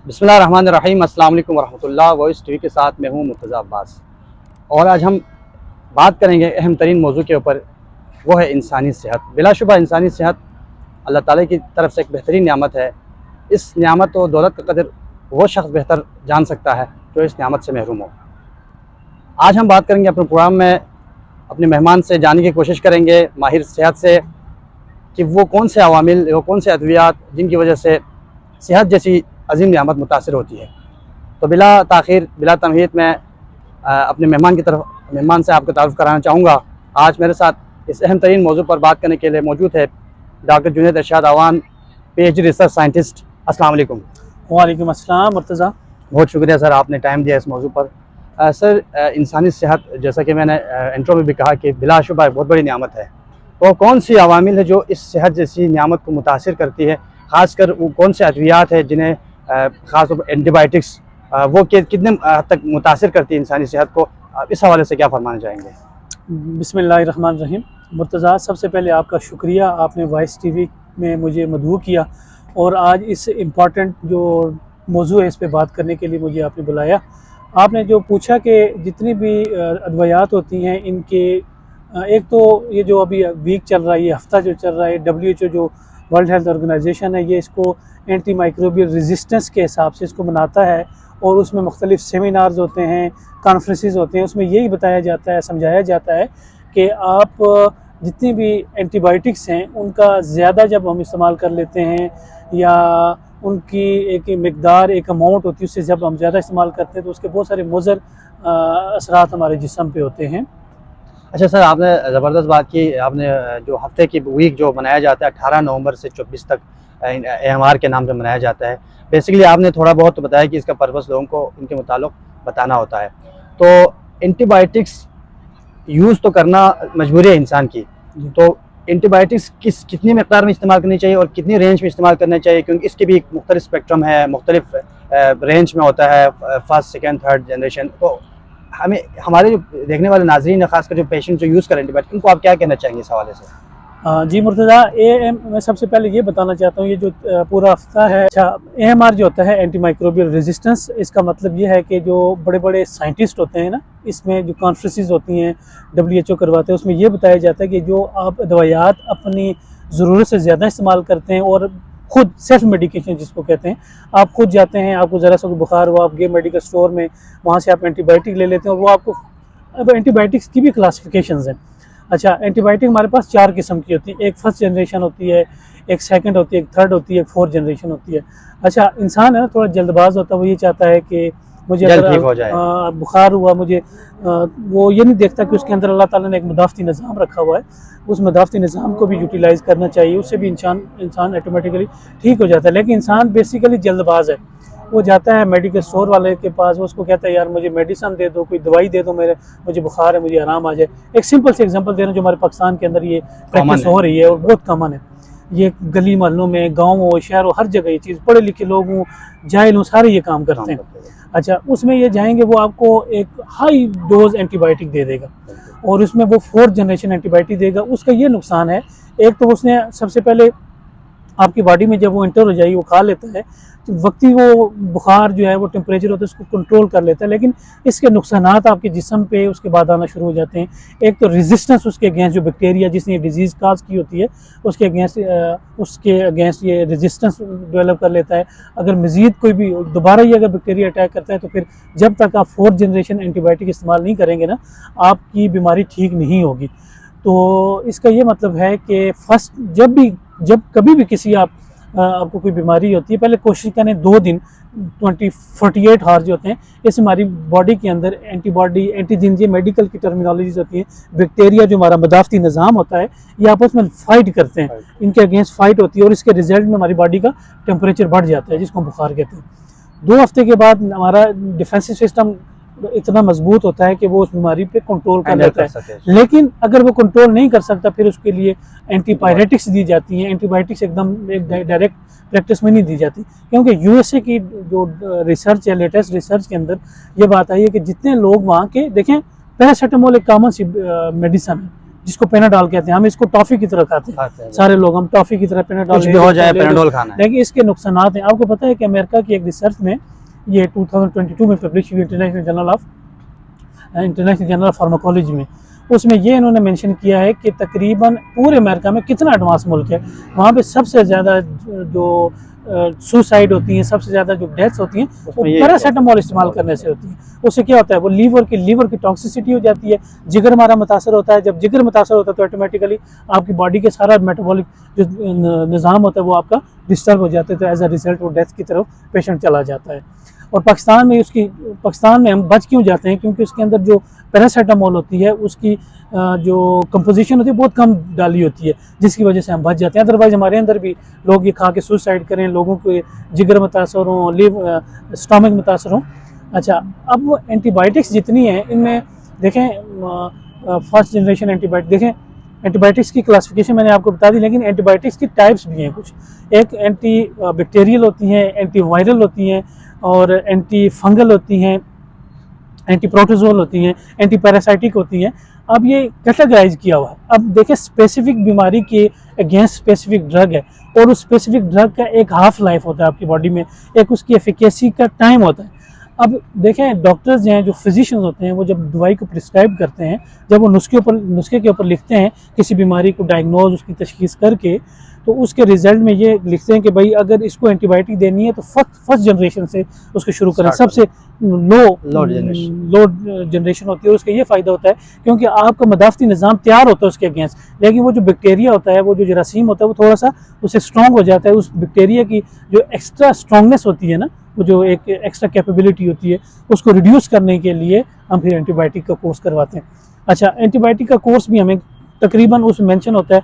बिस्मिल्लाहिर्रहमानिर्रहीम। अस्सलाम वालेकुम वरहमतुल्लाह। वॉइस टीवी के साथ मैं हूँ मुर्तज़ा अब्बास और आज हम बात करेंगे अहम तरीन मौजू के ऊपर। वो है इंसानी सेहत। बिलाशुबा इंसानी सेहत अल्लाह ताला की तरफ से एक बेहतरीन नियामत है। इस नियामत और दौलत का कदर वो शख्स बेहतर जान सकता है जो इस नियामत से महरूम हो। आज हम बात करेंगे अपने प्रोग्राम में अपने मेहमान से जानने की कोशिश करेंगे, माहिर सेहत से, कि वो कौन से अवामिल, वो कौन से अद्वियात जिनकी वजह से सेहत जैसी अजीम नियामत मुतासर होती है। तो बिला ताख़ीर, बिला तमहीद मैं अपने मेहमान से आपको तारुफ़ कराना चाहूँगा। आज मेरे साथ इस अहम तरीन मौजू पर बात करने के लिए मौजूद है डॉक्टर जुनैद इरशाद अवान, PhD रिसर्च साइंटिस्ट। अस्सलाम वालेकुम। वालेकुम अस्सलाम मुर्तज़ा। बहुत शुक्रिया सर, आपने टाइम दिया इस मौजू पर। सर, इंसानी सेहत, जैसा कि मैंने इंट्रो में भी कहा, कि बिलाशुबा एक बहुत बड़ी नियामत है। तो कौन सी अवामिल है जो इस सेहत जैसी नियामत को मुतासिर करती है? ख़ासकर वो कौन से अद्वियात है जिन्हें ख़ास तौर पर एंटीबायोटिक्स वो कितने हद तक मुतासिर करती है इंसानी सेहत को? इस हवाले से क्या फरमाना चाहेंगे? बिस्मिल्लाहिर्रहमानिर्रहीम। मुर्तज़ा, सबसे पहले आपका शुक्रिया, आपने वॉइस टीवी में मुझे मदऊ किया और आज इस इम्पॉर्टेंट जो मौजू है इस पे बात करने के लिए मुझे आपने बुलाया। आपने जो पूछा कि जितनी भी अद्वियात होती हैं इनके एक तो ये जो अभी वीक चल रहा है, ये हफ्ता जो चल रहा है, WHO जो वर्ल्ड हेल्थ ऑर्गेनाइजेशन है, ये इसको एंटी माइक्रोबियल रेजिस्टेंस के हिसाब से इसको मनाता है और उसमें मुख्तलिफ सेमिनार्स होते हैं, कॉन्फ्रेंसेस होते हैं। उसमें यही बताया जाता है, समझाया जाता है कि आप जितनी भी एंटीबायोटिक्स हैं उनका ज़्यादा जब हम इस्तेमाल कर लेते हैं या उनकी एक मिकदार, एक अमाउंट होती है, उससे जब हम ज़्यादा इस्तेमाल करते हैं तो उसके बहुत सारे मुज़र असरात हमारे जिस्म पे होते हैं। अच्छा सर, आपने ज़बरदस्त बात की। आपने जो हफ्ते की वीक जो मनाया जाता है 18 नवंबर से 24 तक AMR के नाम से मनाया जाता है। बेसिकली आपने थोड़ा बहुत तो बताया कि इसका पर्पस लोगों को इनके मुताल्लिक़ बताना होता है। तो एंटीबायोटिक्स यूज़ तो करना मजबूरी है इंसान की। तो एंटीबायोटिक्स कितनी मकदार में इस्तेमाल करनी चाहिए और कितनी रेंज में इस्तेमाल करना चाहिए? क्योंकि इसके भी एक मुख्तलिफ स्पेक्ट्रम है, मुख्तलिफ रेंज में होता है, फर्स्ट, सेकेंड, थर्ड जनरेशन। तो हमें, हमारे जो देखने वाले नाज़रीन है, खासकर जो पेशेंट जो यूज़ करें एंटीबायोटिक, उनको आप क्या कहना चाहेंगे इस हवाले से? जी मुर्तज़ा, मैं सबसे पहले ये बताना चाहता हूँ, ये जो पूरा हफ्ता है, अच्छा, AMR जो होता है एंटी माइक्रोबियल रेजिस्टेंस, इसका मतलब ये है कि जो बड़े बड़े साइंटिस्ट होते हैं ना, इसमें जो कॉन्फ्रेंसेस होती हैं WHO करवाते हैं, उसमें ये बताया जाता है कि जो आप दवाइयात अपनी ज़रूरत से ज़्यादा इस्तेमाल करते हैं और खुद सेल्फ मेडिकेशन जिसको कहते हैं, आप खुद जाते हैं, आपको ज़रा सा बुखार हुआ, आप गए मेडिकल स्टोर में, वहाँ से आप एंटीबायोटिक ले लेते हैं और वो आपको, अब एंटीबायोटिक्स की भी क्लासिफिकेशंस हैं। अच्छा, एंटीबायोटिक हमारे पास 4 किस्म की होती है। एक फर्स्ट जनरेशन होती है, एक सेकंड होती है, एक थर्ड होती है, एक फोर्थ जनरेशन होती है। अच्छा, इंसान है ना, थोड़ा जल्दबाज होता है, वो ये चाहता है कि मुझे जल्द अगर ठीक हो जाए। बुखार हुआ, मुझे वो ये नहीं देखता कि उसके अंदर अल्लाह ताला ने एक मुदाफ़ती निज़ाम रखा हुआ है, उस मुदाफ़ती निज़ाम को भी यूटिलाइज़ करना चाहिए, उससे भी इंसान ऑटोमेटिकली ठीक हो जाता है। लेकिन इंसान बेसिकली जल्दबाज है, वो जाता है मेडिकल स्टोर वाले के पास, वो उसको कहता है यार मुझे मेडिसिन दे दो, कोई दवाई दे दो, मुझे बुखार है, मुझे आराम आ जाए। एक सिंपल से एग्जांपल दे रहा हूँ जो हमारे पाकिस्तान के अंदर ये प्रैक्टिस हो रही है और बहुत कॉमन है। ये गली मोहल्लों में, गाँव हो, शहर हो, हर जगह ये चीज़, पढ़े लिखे लोग हों, जाहिल हों, सारे ये काम करते हैं। अच्छा, उसमें ये जाएंगे, वो आपको एक हाई डोज एंटीबायोटिक दे देगा और उसमें वो 4th जनरेशन एंटीबायोटिक देगा। उसका ये नुकसान है, एक तो उसने सबसे पहले आपकी बॉडी में जब वो इंटर हो जाएगी, वो खा लेता है, तो वक्ती वो बुखार जो है, वो टेम्परेचर होता है, उसको कंट्रोल कर लेता है, लेकिन इसके नुकसानात आपके जिस्म पे उसके बाद आना शुरू हो जाते हैं। एक तो रेजिस्टेंस उसके अगेंस्ट, जो बैक्टीरिया जिसने डिजीज़ काज की होती है, उसके अगेंस्ट ये रेजिस्टेंस डेवलप कर लेता है। अगर मज़ीद कोई भी दोबारा ये अगर बैक्टीरिया अटैक करता है तो फिर जब तक आप 4th जनरेशन एंटीबायोटिक इस्तेमाल नहीं करेंगे ना, आपकी बीमारी ठीक नहीं होगी। तो इसका ये मतलब है कि फर्स्ट, जब कभी भी आपको कोई बीमारी होती है, पहले कोशिश करें 2 दिन 48 हार्स जो होते हैं, इससे हमारी बॉडी के अंदर एंटीबॉडी, एंटीजन, ये मेडिकल की टर्मिनोलॉजीज होती हैं, बैक्टीरिया जो हमारा मदाफ़ती निज़ाम होता है, ये आपस में फाइट करते हैं, इनके अगेंस्ट फाइट होती है और इसके रिजल्ट में हमारी बॉडी का टेम्परेचर बढ़ जाता है, जिसको बुखार कहते हैं। 2 हफ्ते के बाद हमारा डिफेंसिव सिस्टम इतना मजबूत होता है कि वो उस बीमारी पे कंट्रोल कर लेता है। लेकिन अगर वो कंट्रोल नहीं कर सकता, फिर उसके लिए एंटीपायरेटिक्स दी जाती हैं। एंटीबायोटिक्स एकदम एक डायरेक्ट प्रैक्टिस में नहीं दी जाती, क्योंकि USA की जो रिसर्च है, लेटेस्ट रिसर्च के अंदर ये बात आई है कि जितने लोग वहाँ के, देखें, पैरासीटामोल एक कॉमन सी मेडिसन है, जिसको पेनाडॉल कहते हैं, हम इसको टॉफ़ी की तरह खाते हैं सारे लोग, हम टॉफ़ी की तरह पेनाडॉल कुछ भी हो जाए पेनाडोल खाना है। लेकिन इसके नुकसानात हैं। आपको पता है कि अमेरिका की एक रिसर्च में, ये 2022 में पब्लिश हुई इंटरनेशनल जर्नल ऑफ फार्माकोलॉजी में, उसमें ये इन्होंने मेंशन किया है कि तकरीबन पूरे अमेरिका में, कितना एडवांस मुल्क है, वहाँ पे सबसे ज़्यादा जो सुसाइड होती हैं, सबसे ज़्यादा जो डेथ्स होती हैं, वो पैरासीटामोल इस्तेमाल करने से होती हैं। उससे क्या होता है, वो लीवर की टॉक्सिसिटी हो जाती है, जिगर हमारा मुतासर होता है। जब जिगर मुतासर होता है तो ऑटोमेटिकली आपकी बॉडी के सारा मेटाबॉलिक जो निज़ाम होता है वो आपका डिस्टर्ब हो जाता है, तो एज अ रिजल्ट वो डेथ की तरफ पेशेंट चला जाता है। और पाकिस्तान में हम बच क्यों जाते हैं, क्योंकि उसके अंदर जो पैरासीटामोल होती है उसकी जो कंपोजिशन होती है बहुत कम डाली होती है, जिसकी वजह से हम बच जाते हैं। अदरवाइज़ हमारे अंदर भी लोग ये खा के सुसाइड करें, लोगों के जिगर मुतासर हों, स्टमक मुतासर हों। अच्छा, अब वो एंटीबायोटिक्स जितनी हैं इनमें देखें, फर्स्ट जनरेशन एंटीबायोटिक देखें, एंटीबायोटिक्स की क्लासिफिकेशन मैंने आपको बता दी, लेकिन एंटीबायोटिक्स की टाइप्स भी हैं कुछ। एक एंटी बैक्टीरियल होती हैं, एंटी वायरल होती हैं, और एंटी फंगल होती हैं, एंटी प्रोटोजोल होती हैं, एंटी पैरासाइटिक होती हैं। अब ये कैटेगराइज किया हुआ है। अब देखें, स्पेसिफिक बीमारी के अगेंस्ट स्पेसिफिक ड्रग है, और उस स्पेसिफिक ड्रग का एक हाफ लाइफ होता है आपकी बॉडी में, एक उसकी एफिकेसी का टाइम होता है। अब देखें, डॉक्टर्स हैं जो फिजिशियंस होते हैं, वो जब दवाई को प्रिस्क्राइब करते हैं, जब वो नुस्खे के ऊपर लिखते हैं किसी बीमारी को डायग्नोज, उसकी तशखीस करके, तो उसके रिजल्ट में ये लिखते हैं कि भाई अगर इसको एंटीबायोटिक देनी है तो फर्स्ट जनरेशन से उसको शुरू करें, सबसे लो जनरेशन होती है। उसका ये फ़ायदा होता है क्योंकि आपका मदाफ़ती निज़ाम तैयार होता है उसके अगेंस्ट, लेकिन वो जो बैक्टीरिया होता है, वो जो जरासीम होता है, वो थोड़ा सा उससे स्ट्रॉन्ग हो जाता है। उस बैक्टीरिया की जो एक्स्ट्रा स्ट्रॉन्गनेस होती है ना, वो जो एक एक्स्ट्रा कैपेबिलिटी होती है, उसको रिड्यूस करने के लिए हम फिर एंटीबायोटिक का कोर्स करवाते हैं। अच्छा, एंटीबायोटिक का कोर्स भी हमें तकरीबन उसमें मेंशन होता है,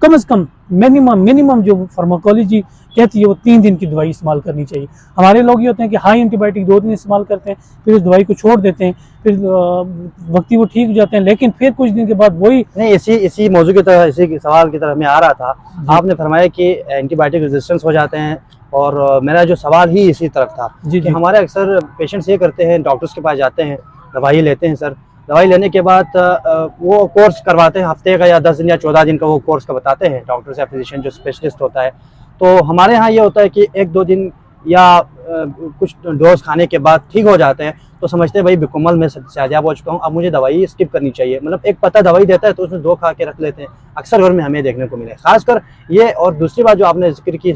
कम से कम मिनिमम जो फार्माकोलॉजी कहती है वो 3 दिन की दवाई इस्तेमाल करनी चाहिए। हमारे लोग ये होते हैं कि हाई एंटीबायोटिक 2 दिन इस्तेमाल करते हैं, फिर उस दवाई को छोड़ देते हैं, फिर वक्ती वो ठीक हो जाते हैं, लेकिन फिर कुछ दिन के बाद वही नहीं। इसी मौजू की तरह, इसी सवाल की तरह मैं आ रहा था। आपने फरमाया कि एंटीबायोटिक रेजिस्टेंस हो जाते हैं, और मेरा जो सवाल ही इसी तरफ था कि हमारे अक्सर पेशेंट्स ये करते हैं, डॉक्टर्स के पास जाते हैं, दवाई लेते हैं सर, दवाई लेने के बाद वो कोर्स करवाते हैं हफ्ते का या 10 दिन या 14 दिन का, वो कोर्स का बताते हैं डॉक्टर्स या फिजिशियन जो स्पेशलिस्ट होता है। तो हमारे यहाँ ये होता है कि 1-2 दिन या कुछ डोज खाने के बाद ठीक हो जाते हैं, तो समझते हैं भाई बिकुमल मैं सयाब हो चुका हूँ, अब मुझे दवाई स्किप करनी चाहिए। मतलब एक पता दवाई देता है तो उसमें 2 खा के रख लेते हैं, अक्सर घर में हमें देखने को मिले खासकर ये। और दूसरी बात जो आपने जिक्र की,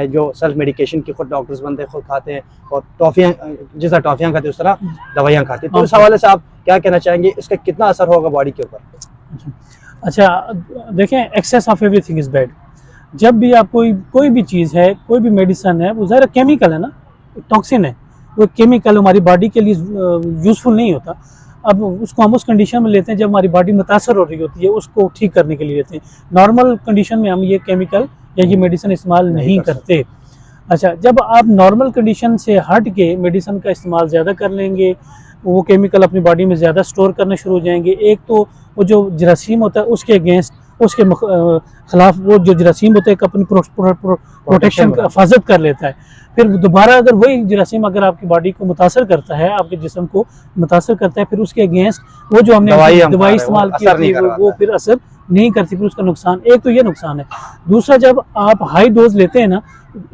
जो सेल्फ मेडिकेशन की खुद डॉक्टर्स बनते खुद खाते हैं, और टॉफ़ियाँ, जिस तरह टॉफ़ियाँ खाते हैं उस तरह दवाइयाँ खाते हैं, तो इस हवाले से आप क्या कहना चाहेंगे, इसका कितना असर होगा बॉडी के ऊपर? अच्छा, देखें, excess of everything is bad. जब भी आप कोई भी चीज़ है, कोई भी मेडिसिन है, वो ज़रा केमिकल है ना, टॉक्सिन है, वो केमिकल हमारी बॉडी के लिए यूज़फुल नहीं होता। अब उसको हम उस कंडीशन में लेते हैं जब हमारी बॉडी मुतासर हो रही होती है, उसको ठीक करने के लिए लेते हैं। नॉर्मल कंडीशन में हम ये केमिकल या ये मेडिसिन इस्तेमाल नहीं करते। अच्छा, जब आप नॉर्मल कंडीशन से हट के मेडिसिन का इस्तेमाल ज़्यादा कर लेंगे, वो केमिकल अपनी बॉडी में ज़्यादा स्टोर करने शुरू हो जाएंगे। एक तो वो जो जरासीम होता है उसके अगेंस्ट, उसके खिलाफ वो जो जरासीम होता है अपनी प्रोटेक्शन का हिफाजत कर लेता है। फिर दोबारा अगर वही जरासीम अगर आपकी बॉडी को मुतासर करता है, आपके जिस्म को मुतासर करता है, फिर उसके अगेंस्ट वो जो हमने दवाई इस्तेमाल की वो फिर असर नहीं करती, फिर उसका नुकसान, एक तो ये नुकसान है। दूसरा, जब आप हाई डोज लेते हैं ना,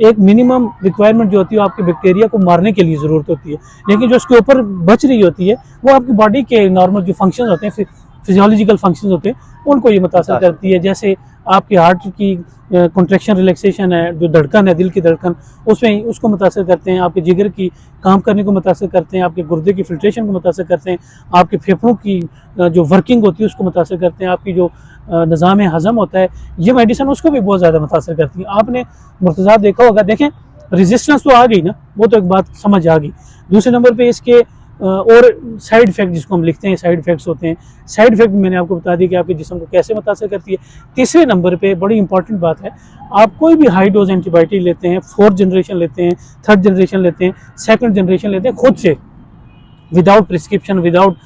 एक मिनिमम रिक्वायरमेंट जो होती है आपके बैक्टीरिया को मारने के लिए ज़रूरत होती है, लेकिन जो उसके ऊपर बच रही होती है वो आपकी बॉडी के नॉर्मल जो फंक्शन होते हैं, फिजियोलॉजिकल फंक्शंस होते हैं, उनको ये मुतासर करती है। जैसे आपके हार्ट की कॉन्ट्रैक्शन रिलैक्सेशन है, जो धड़कन है, दिल की धड़कन, उसमें उसको मुतासर करते हैं, आपके जिगर की काम करने को मुतासर करते हैं, आपके गुर्दे की फिल्ट्रेशन को मुतासर करते हैं, आपके फेफड़ों की जो वर्किंग होती है उसको मुतासर करते हैं, आपकी जो निज़ाम हज़म होता है, ये मेडिसिन उसको भी बहुत ज़्यादा मुतासर करती है। आपने मुर्तज़ा देखा होगा, देखें रेजिस्टेंस तो आ गई ना, वो तो एक बात समझ आ गई। दूसरे नंबर पे इसके और साइड इफ़ेक्ट, जिसको हम लिखते हैं साइड इफ़ेक्ट्स होते हैं, साइड इफ़ेक्ट मैंने आपको बता दिया कि आपके जिस्म को कैसे मुतासर करती है। तीसरे नंबर पे बड़ी इंपॉर्टेंट बात है, आप कोई भी हाई डोज एंटीबायोटिक लेते हैं, 4th जनरेशन लेते हैं, 3rd जनरेशन लेते हैं, 2nd जनरेशन लेते हैं, खुद से विदाउट प्रिस्क्रिप्शन, विदाउट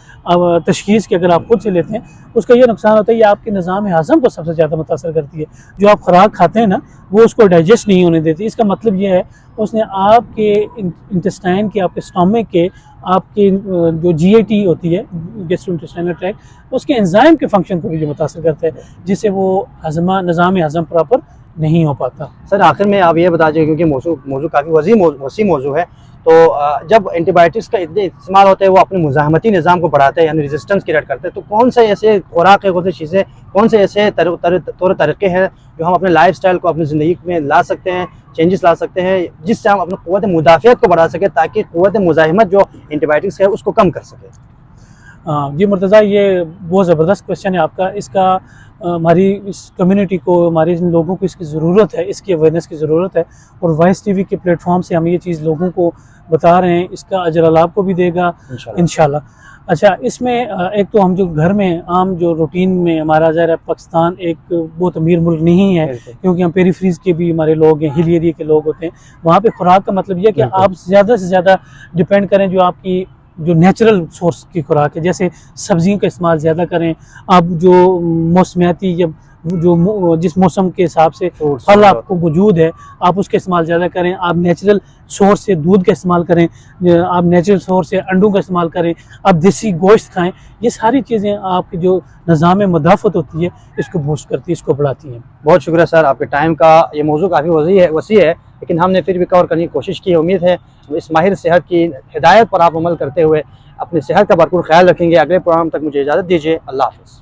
तशखीस के अगर आप खुद से लेते हैं, उसका ये नुकसान होता है, ये आपके निज़ाम हज़म को सबसे ज़्यादा मुतासर करती है। जो आप खुराक खाते हैं ना, वो उसको डाइजेस्ट नहीं होने देती। इसका मतलब ये है, उसने आपके इंटेस्टाइन के, आपके स्टमक के, आपके जो GIT होती है, गैस्ट्रोइंटेस्टाइनल ट्रैक्ट, उसके एंजाइम के फंक्शन को भी ये मुतासर करता है, जिससे वो निज़ाम हज़म प्रॉपर नहीं हो पाता। सर आखिर में आप ये बता दीजिए, क्योंकि मौजू काफ़ी वसी मौजू है, तो जब एंटीबायोटिक्स का इतने इस्तेमाल होता है, वो अपने मुज़ाहमती निज़ाम को बढ़ाते हैं, यानी रेजिस्टेंस क्रिएट करते हैं, तो कौन से ऐसे खुराक है, कौन सी चीज़ें, कौन से ऐसे तौर तरीक़े हैं जो हम अपने लाइफस्टाइल को अपनी ज़िंदगी में ला सकते हैं, चेंजेस ला सकते हैं, जिससे हम अपनी क़ुव्वत मुदाफ़ियत को बढ़ा सकें, ताकि क़ुव्वत मुज़ाहिमत जो एंटीबायोटिक्स है उसको कम कर सकें? जी मुर्तज़ा, ये बहुत ज़बरदस्त क्वेश्चन है आपका। इसका हमारी इस कम्युनिटी को, हमारे इन लोगों को इसकी ज़रूरत है, इसकी अवेयरनेस की ज़रूरत है, और वॉइस TV के प्लेटफॉर्म से हम ये चीज़ लोगों को बता रहे हैं। इसका अजर अल्लाह आपको भी देगा इंशाल्लाह। अच्छा, इसमें एक तो हम जो घर में आम जो रूटीन में, हमारा ज़ाहिर है पाकिस्तान एक बहुत अमीर मुल्क नहीं है, क्योंकि हम पेरीफ्रीज के भी हमारे लोग हैं, हिल एरिया के लोग होते हैं। वहाँ पे खुराक का मतलब ये है कि आप ज़्यादा से ज़्यादा डिपेंड करें जो आपकी जो नेचुरल सोर्स की खुराक है, जैसे सब्जियों का इस्तेमाल ज़्यादा करें। आप जो मौसमियाती या जो जिस मौसम के हिसाब से फल आपको मौजूद है, आप उसका इस्तेमाल ज़्यादा करें। आप नेचुरल सोर्स से दूध का इस्तेमाल करें, आप नेचुरल सोर्स से अंडों का इस्तेमाल करें, आप देसी गोश्त खाएँ। ये सारी चीज़ें आपकी जो निज़ाम मुदाफ़त होती है, इसको बूस्ट करती है, इसको बढ़ाती हैं। बहुत शुक्रिया सर, आपके टाइम का। ये मौजू काफ़ी वसी है, लेकिन हमने फिर भी कवर करने की कोशिश की। उम्मीद है इस माहिर सेहत की हिदायत पर आप अमल करते हुए अपनी सेहत का भरपूर ख्याल रखेंगे। अगले प्रोग्राम तक मुझे इजाज़त दीजिए। अल्लाह हाफ़िज़।